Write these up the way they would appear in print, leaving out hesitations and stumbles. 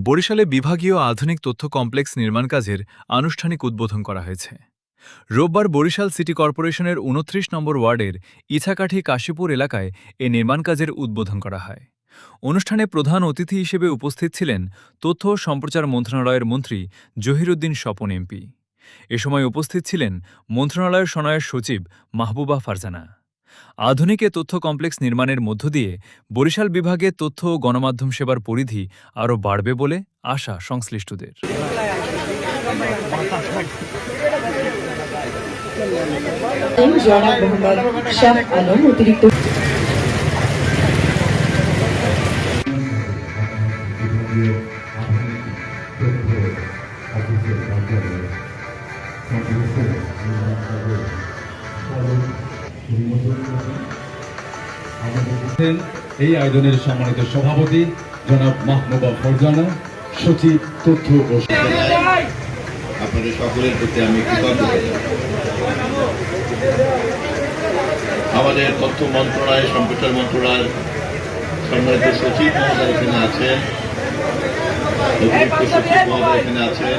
বরিশালে বিভাগীয় আধুনিক তথ্য কমপ্লেক্স নির্মাণ কাজের আনুষ্ঠানিক উদ্বোধন করা হয়েছে। রোববার বরিশাল সিটি কর্পোরেশনের ২৯ নম্বর ওয়ার্ডের ইছাকাঠি কাশীপুর এলাকায় এ নির্মাণ কাজের উদ্বোধন করা হয়। অনুষ্ঠানে প্রধান অতিথি হিসেবে উপস্থিত ছিলেন তথ্য ও সম্প্রচার মন্ত্রণালয়ের মন্ত্রী জহিরুদ্দিন স্বপন এমপি। এ সময় উপস্থিত ছিলেন মন্ত্রণালয়ের সহায়ক সচিব মাহবুবা ফারজানা। আধুনিক এ তথ্য কমপ্লেক্স নির্মাণের মধ্য দিয়ে বরিশাল বিভাগে তথ্য ও গণমাধ্যম সেবার পরিধি আরও বাড়বে বলে আশা সংশ্লিষ্টদের। এই আয়োজনের সম্মানিত সভাপতি জনাব মাহবুবা ফারজানা, সচিব তথ্য ও আপনাদের সকলের প্রতি আমি কৃতজ্ঞ। আমাদের তথ্য মন্ত্রণালয়, সম্প্রচার মন্ত্রণালয়ের সম্মানিত সচিব মহোদয় এখানে আছেন, অতিরিক্ত সচিব মহোদয় এখানে আছেন,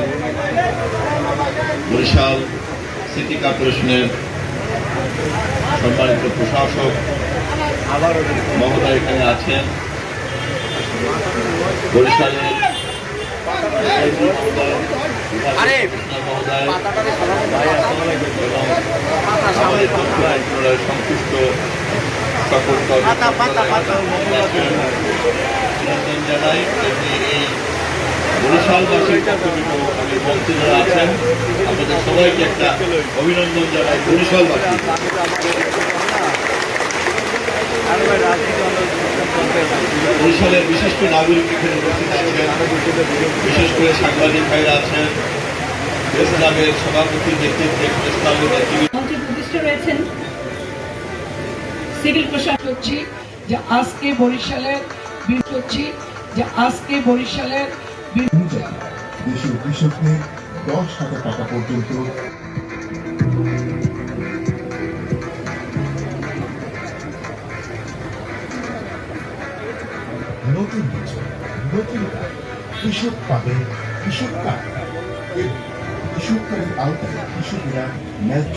বরিশাল সিটি কর্পোরেশনের সম্মানিত প্রশাসক মহোদয় এখানে আছেন, বরিশালের সংশ্লিষ্ট সকল জানাই। এই বরিশালবাসীর মন্ত্রী যারা আছেন আপনাদের সবাইকে একটা অভিনন্দন জানাই। বরিশালবাসী বরিশালের বিশিষ্ট নাগরিক এখানে উপস্থিত আছেন, বিশেষ করে সাংবাদিক ভাইরা আছেন, ইসলামের সভাপতির নেতৃত্বে ইসলামের মন্ত্রী প্রতিষ্ঠিত রয়েছেন। সিভিল প্রশাসন হচ্ছি যে আজকে বরিশালের দেশের কৃষকদের 10,000 টাকা পর্যন্ত নতুন বছর নতুন কৃষক পাবে কৃষক কার্ড। কৃষক কার্ডের আওতায় কৃষকেরা ন্যায্য